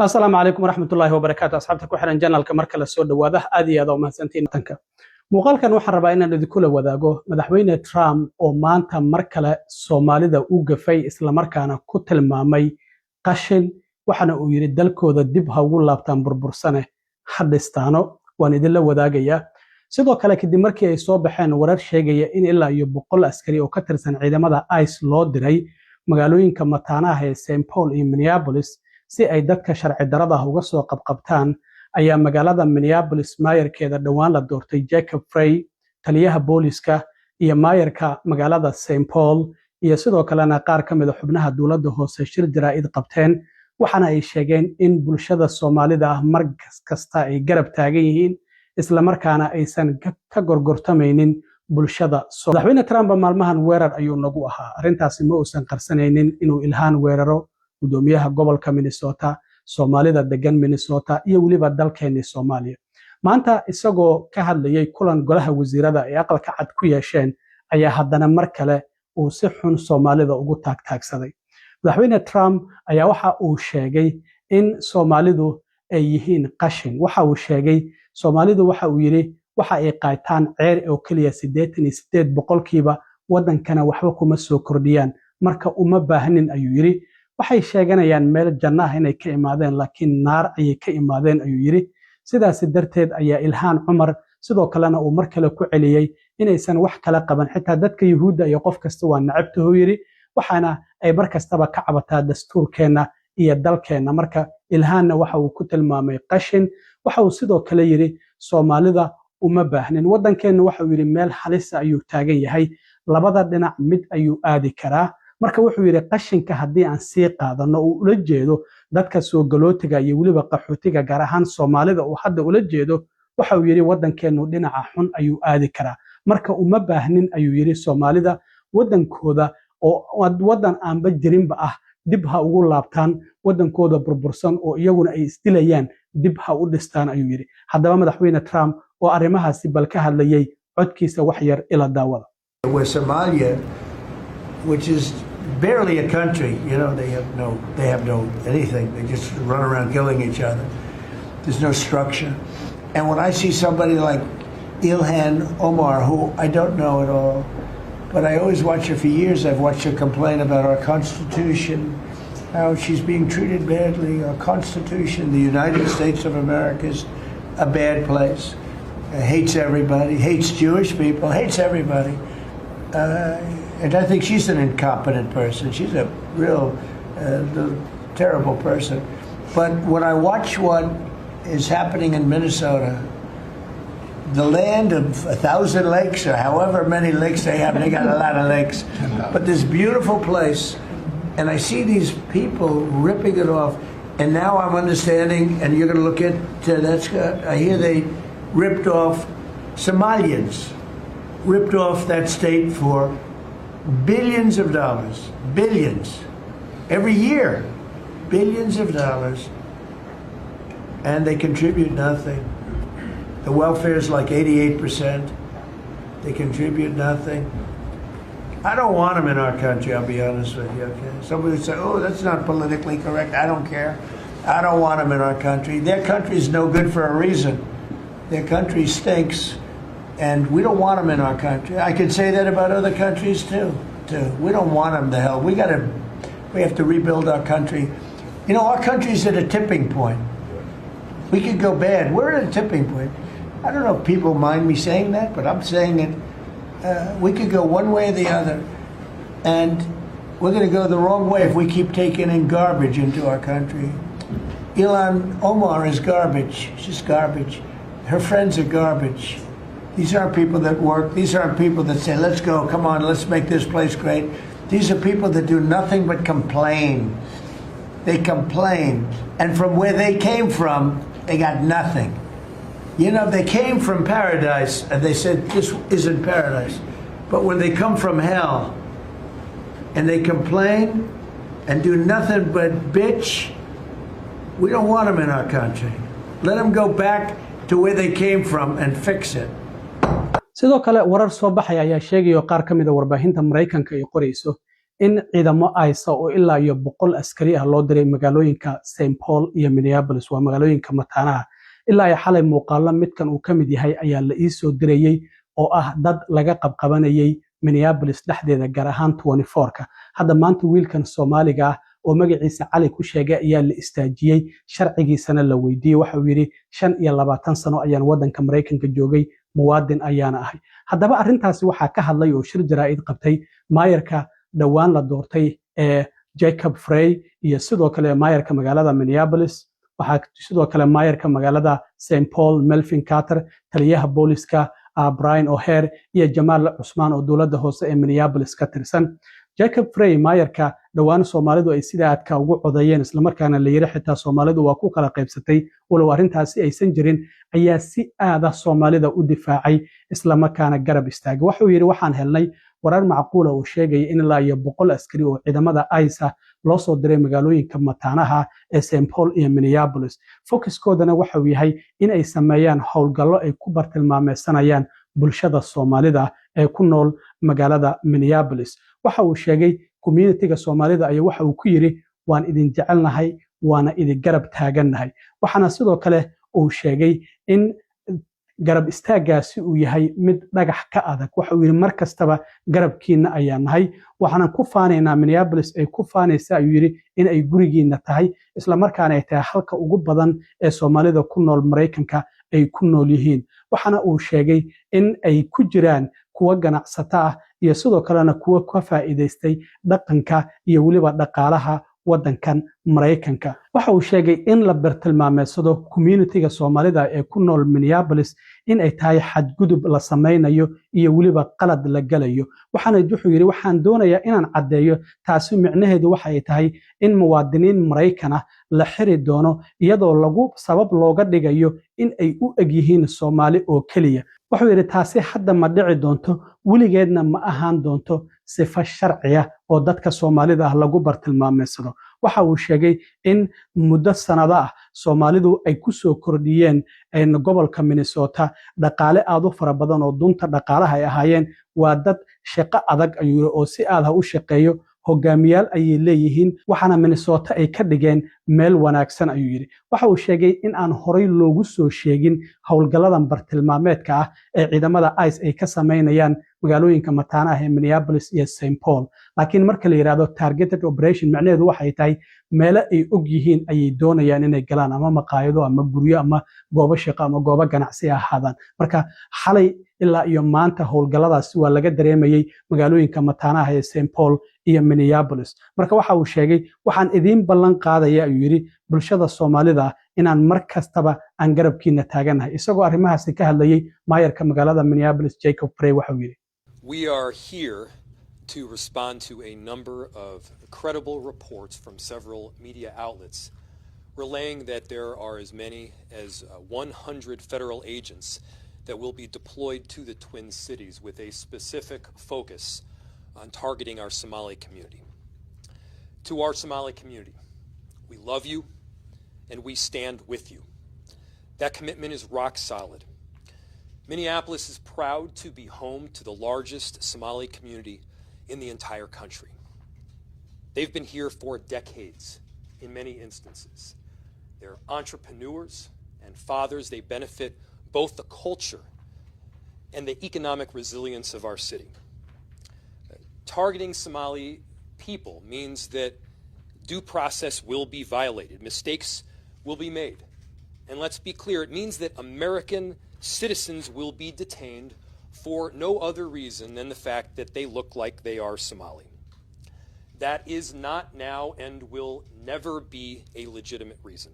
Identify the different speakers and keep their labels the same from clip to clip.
Speaker 1: السلام عليكم ورحمة الله وبركاته أصحابتك وحنا جنال كمركز السود وده أدي هذا وما سنتين تنك muuqaal kan waxa rabaa inaan idinku la wadaago madaxweyne Trump oo maanta mar kale Soomaalida u gafay isla markaana ku tilmaamay qashin waxana uu yiri dalkooda dib ha ugu laabtaan burbursane hadhistaano waan idin la wadaagaya sidoo kale kadib markii ay soo baxeen warar sheegaya in ilaa iyo 100 askari oo ka tirsan ciidamada ICE loo diray magaalooyinka mataanaha ee St Paul iyo Minneapolis si ay dadka sharci darrada uga soo qabqabtaan ayaa magaalada Minneapolis maayarkeeda dhawaan la doortay Jacob Frey taliyaha booliska iyo maayarka magaalada St Paul iyo sidoo kalena qaar ka mid ah xubnaha dawladda hoose shir jaraa'id qabteen waxana ay sheegeen in bulshada Soomaalida ah mar kasta ay garab taagan yihiin isla markaana aysan ka gorgortamaynin bulshada madaxweyne Trump maalmahan weerar ayuu nagu ahaa arintaasi ma uusan qarsanaynin inuu ilhaan weeraro gudoomiyaha gobolka Minnesota Soomaalida degan Minnesota iyo waliba dalkeena Soomaaliya maanta isagoo ka hadlayay kulan golaha wasiirada ee aqalka cad ku yeesheen ayaa haddana mar kale uu si xun Soomaalida ugu taagtaagsaday madaxweyne Trump ayaa waxa uu sheegay in Soomaalidu ay yihiin qashin waxa uu sheegay Soomaalidu waxa uu yiri waxa ay qaataan ceer oo kaliya 88% wadankana waxba kuma soo kordhiyaan marka uma baahnin ayuu yiri waxay sheeganayaan meel janno ah inay ka imaadeen laakiin naar ayay ka imaadeen ayuu yiri sidaas darteed ayaa Ilhaan Cumar sidoo kalena uu mar kale ku celiyay inaysan wax kala qaban xitaa dadka Yahuudda iyo qof kasta waa nacabto yiri waxaana ay mar kastaba ka cabataa dastuurkeena iyo dalkeena marka Ilhaanna waxa uu ku tilmaamay qashin waxa uu sidoo kale yiri Soomaalida uma baahnin wadankeena waxa uu yiri meel halis ayuu taagan yahay labada dhinac mid ayuu aadi karaa marka wuxuu yiri qashinka hadii aan sii qaadano oo ula jeedo dadka soo galootiga iyo waliba qaxootiga gaar ahaan Soomaalida oo hadda ula jeedo waxa uu yiri wadankeenu dhinaca xun ayuu aadi karaa marka uma baahnin ayuu yiri Soomaalida wadankooda oo wadan aanba jirinba ah dib ha ugu laabtaan wadankooda burbursan oo iyaguna ay isdilayaan dib ha u dhistaan ayuu yiri haddaba madaxweyne Trump oo arimahaasi bal ka hadlayay codkiisa wax yar ila daawada
Speaker 2: Somalia which is barely a country, you know, they have no anything. They just run around killing each other. There's no structure. And when I see somebody like Ilhan Omar, who I don't know at all, but I always watch her for years. I've watched her complain about our Constitution, how she's being treated badly. Our Constitution, the United States of America, is a bad place. Hates everybody, hates Jewish people, hates everybody. And I think she's an incompetent person. She's a real terrible person. But when I watch what is happening in Minnesota, the land of 1,000 lakes or however many lakes they have, they got a lot of lakes, but this beautiful place, and I see these people ripping it off, and now I'm understanding, and you're going to look at, I hear they ripped off Somalians, ripped off that state for billions of dollars, billions, every year, billions of dollars, and they contribute nothing. The welfare is like 88%. They contribute nothing. I don't want them in our country, I'll be honest with you, okay? Somebody would say, oh, that's not politically correct. I don't care. I don't want them in our country. Their country is no good for a reason. Their country stinks. And we don't want them in our country. I could say that about other countries too. We don't want them to hell. We have to rebuild our country. You know, our country's at a tipping point. We could go bad. We're at a tipping point. I don't know if people mind me saying that, but I'm saying it. We could go one way or the other. And we're going to go the wrong way if we keep taking in garbage into our country. Ilhan Omar is garbage. She's garbage. Her friends are garbage. These aren't people that work. These aren't people that say, let's go, come on, let's make this place great. These are people that do nothing but complain. They complain. And from where they came from, they got nothing. You know, they came from paradise and they said, this isn't paradise. But when they come from hell and they complain and do nothing but bitch, we don't want them in our country. Let them go back to where they came from and fix it.
Speaker 1: sidoo kale warar soo baxay ayaa sheegay qaar ka mid ah warbaahinta Mareykanka ay qorayso in ciidamo aysa oo ilaa iyo 100 askari ah loo diray magaalooyinka St Paul iyo Minneapolis waa magaalooyinka mataanaha ilaa ay xalay muuqaalo midkan uu ka mid yahay ayaa la ii soo dirayay oo ah dad laga qabqabanayay Minneapolis dhexdeeda gaar ahaan 24ka hadda maanta wiilkan Soomaaliga ah oo magaciisa Cali ku sheegay ayaa la istaajiyay sharcigiisana la weydiiyay waxa uu yiri 25 sano ayaan wadanka Mareykanka joogay muwaadin ayaana ahay haddaba arrintaasi waxaa ka hadlay oo shir jaraa'id qabtay maayarka dhawaan la doortay ee Jacob Frey iyo sidoo kale maayarka magaalada Minneapolis waxaa sidoo kale maayarka magaalada St Paul Melvin Carter taliyaha booliska Brian O'Hare iyo Jamal Cusmaan oo dowladda hoose ee Minneapolis ka tirsan Jacob Frey maayarka dhawaan Soomaalidu ay sida aadka ugu codayeen isla markaana la yiri xitaa Soomaalidu waa ku kala qaybsatay walow arrintaasi aysan jirin ayaa si aad ah Soomaalida u difaacay isla markaana garab istaagay waxa uu yiri waxaan helnay warar macquul ah oo sheegay in ilaa iyo 100 askari oo ciidamada ICE loo soo diray magaalooyinka mataanaha ee St Paul iyo Minneapolis focuskoodana waxa uu yahay in ay sameeyaan howlgallo ay ku bartilmaameedsanayaan bulshada Soomaalida ee ku nool magaalada Minneapolis waxa uu sheegay community-ga Soomaalida ayaa waxa uu ku yiri waan idin jecelnahay waana idin garab taagannahay waxaana sidoo kale uu sheegay in garab istaagaasi uu yahay mid dhagax ka adag waxa uu yiri markastaba garabkiina ayaa nahay waxaan ku faanaynaa Minneapolis ay ku faanaysaa ayuu yiri in ay gurigiina tahay isla markaana ay tahay halka ugu badan ee Soomaalida ku nool Mareykanka ay ku nool yihiin waxaana uu sheegay in ay ku jiraan kuwa ganacsato ah iyo sidoo kalena kuwa ka faa'iideystay dhaqanka iyo waliba dhaqaalaha wadankan Mareykanka waxa uu sheegay in la bartilmaameedsado community-ga Soomaalida ee ku nool Minneapolis in ay tahay xadgudub la sameynayo iyo waliba qalad la galayo waxaana wuxuu yiri waxaan doonayaa inaan cadeeyo taasi micnaheedu waxa ay tahay in muwaadiniin Mareykan ah la xiri doono iyadoo lagu sabab looga dhigayo in ay u eg yihiin Soomaali oo kaliya wuxuu yiri taasi hadda ma dhici doonto weligeedna ma ahaan doonto sifa sharci ah oo dadka Soomaalida ah lagu bartilmaameedsado waxa uu sheegay in muddo sanado ah Soomaalidu ay ku soo kordhiyeen gobolka Minnesota dhaqaale aad u fara badan oo dunta dhaqaalaha ay ahaayeen waa dad shaqo adag ayuu oo si aad ah u shaqeeyo hogaamiyaal ay leeyihiin waxaana Minnesota ay ka dhigeen meel wanaagsan ayuu yiri waxa uu sheegay in aan horay loogu soo sheegin howlgaladan bartilmaameedka ah ee ciidamada ICE ay ka sameynayaan magaalooyinka mataanaha ee Minneapolis iyo St Paul laakiin marka la yiraahdo targeted operation macnaheedu waxay tahay meel ay og yihiin ay doonayaan inay galaan ama maqaayado ama guryo ama goobo shaqo ama goobo ganacsi ahaadaan marka xalay ilaa iyo maanta howlgaladaasi waa laga dareemayay magaalooyinka mataanaha ee St Paul iyo Minneapolis marka waxa uu sheegay waxaan idin ballan qaadaya ayuu yiri bulshada Soomaalida inaan mar kastaba aan garabkiina taaganahay isagoo arrimahaasi ka hadlayay maayarka magaalada Minneapolis Jacob Frey waxa uu yiri
Speaker 3: We are here to respond to a number of credible reports from several media outlets relaying that there are as many as 100 federal agents that will be deployed to the Twin Cities with a specific focus on targeting our Somali community. To our Somali community, we love you and we stand with you. That commitment is rock solid. Minneapolis is proud to be home to the largest Somali community in the entire country. They've been here for decades in many instances. They're entrepreneurs and fathers. They benefit both the culture and the economic resilience of our city. Targeting Somali people means that due process will be violated. Mistakes will be made. And let's be clear, it means that American citizens will be detained for no other reason than the fact that they look like they are Somali. That is not now and will never be a legitimate reason.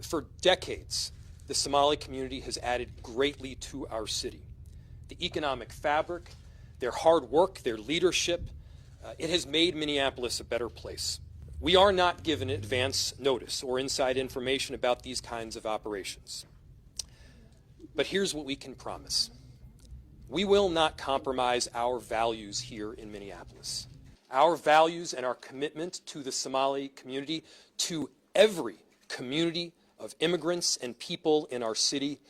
Speaker 3: For decades, the Somali community has added greatly to our city. The economic fabric, their hard work, their leadership, it has made Minneapolis a better place. We are not given advance notice or inside information about these kinds of operations. But here's what we can promise. We will not compromise our values here in Minneapolis. Our values and our commitment to the Somali community, to every community of immigrants and people in our city,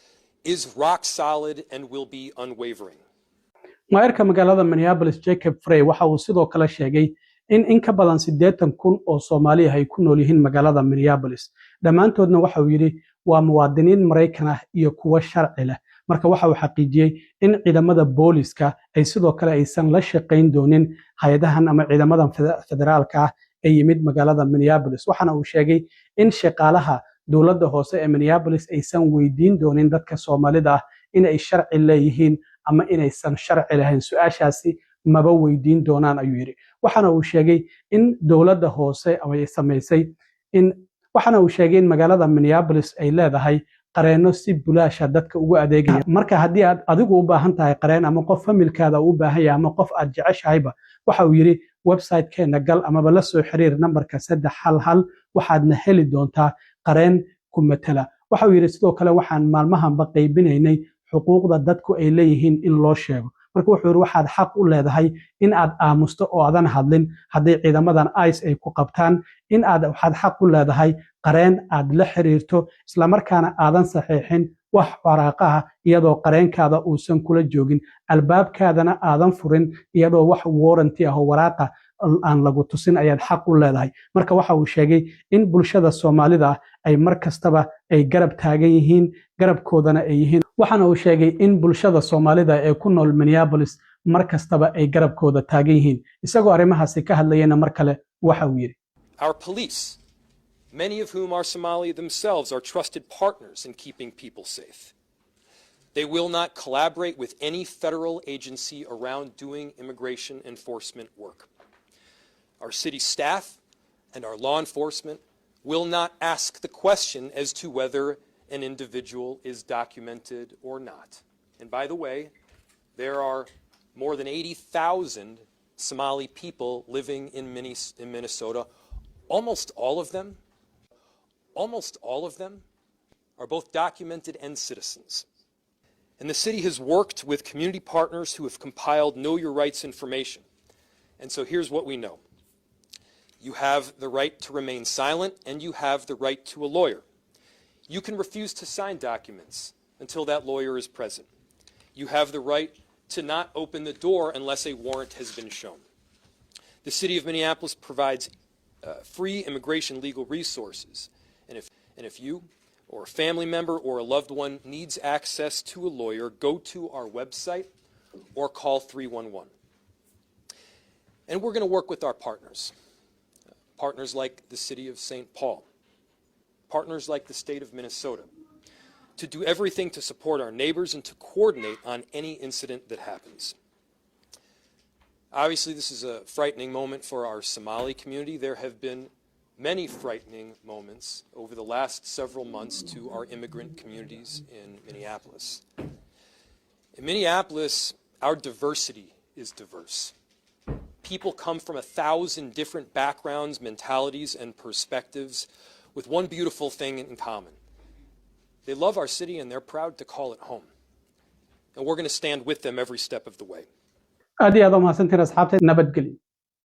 Speaker 3: is rock solid and will be unwavering.
Speaker 1: maayarka magaalada Minneapolis Jacob Frey waxa uu sidoo kale sheegay in ka badan 80,000 oo Soomaali ah ay ku nool yihiin magaalada Minneapolis dhammaantoodna waxa uu yiri waa muwaadiniin Mareykan ah iyo kuwa sharci leh marka waxa uu xaqiijiyay in ciidamada booliska ay sidoo kale aysan la shaqayn doonin hay'adahan ama ciidamadan federaalka ah ee yimid magaalada Minneapolis waxana uu sheegay in shaqaalaha dowladda hoose ee Minneapolis aysan weydiin doonin dadka Soomaalida ah in ay sharci leeyihiin ama inaysan sharci lahayn su'aashaasi maba weydiin doonaan ayuu yiri waxana uu sheegay in dowladda hoose ay sameysay in magaalada Minneapolis ay leedahay qareeno si bulaasha dadka ugu adeegaya marka haddii aad adigu u baahan tahay qareen ama qof familkaada u baahan yahay ama qof aad jeceshahayba waxa uu yiri website-keena gal ama la soo xiriir nambarka 311 waxaadna heli doontaa qareen ku matala waxa uu yiri sidoo kale waxaan maalmahanba qaybinaynay xuquuqda dadku ay leeyihiin in loo sheego marka wuxuu yiri waxaad xaq u leedahay in aad aamusto oo aadan hadlin haddii ciidamadan ICE ay ku qabtaan in aad waxaad xaq u leedahay qareen aad la xiriirto isla markaana aadan saxiixin wax waraaqaha iyadoo qareenkaada uusan kula joogin albaabkaadana aadan furin iyadoo wax warranty ah oo waraaqa aan lagu tusin ayaad xaq u leedahay marka waxa uu sheegay in bulshada Soomaalida ay mar kastaba ay garab taagan yihiin garabkoodana ay yihiin waxana uu sheegay in bulshada Soomaalida ee ku nool Minneapolis mar kastaba ay garabkooda taagan yihiin isagoo arrimahaasi ka hadlayna mar kale waxa uu yiri
Speaker 3: Our police, many of whom are Somali themselves, are trusted partners in keeping people safe. They will not collaborate with any federal agency around doing immigration enforcement work. Our city staff and our law enforcement will not ask the question as to whether an individual is documented or not. And by the way, there are more than 80,000 Somali people living in Minnesota. Almost all of them are both documented and citizens. And the city has worked with community partners who have compiled Know Your Rights information. And so here's what we know. You have the right to remain silent, and you have the right to a lawyer. You can refuse to sign documents until that lawyer is present. You have the right to not open the door unless a warrant has been shown. The city of Minneapolis provides free immigration legal resources. And if you or a family member or a loved one needs access to a lawyer, go to our website or call 311. And we're going to work with our partners. Partners like the city of St. Paul, partners like the state of Minnesota, to do everything to support our neighbors and to coordinate on any incident that happens. Obviously, this is a frightening moment for our Somali community. There have been many frightening moments over the last several months to our immigrant communities in Minneapolis. In Minneapolis, our diversity is diverse. People come from 1,000 different backgrounds, mentalities, and perspectives with one beautiful thing in common. They love our city and they're proud to call it home. And we're going to stand with them every step of the way.
Speaker 1: aad iyo aad u mahadsantiin asxaabta nabadgelyo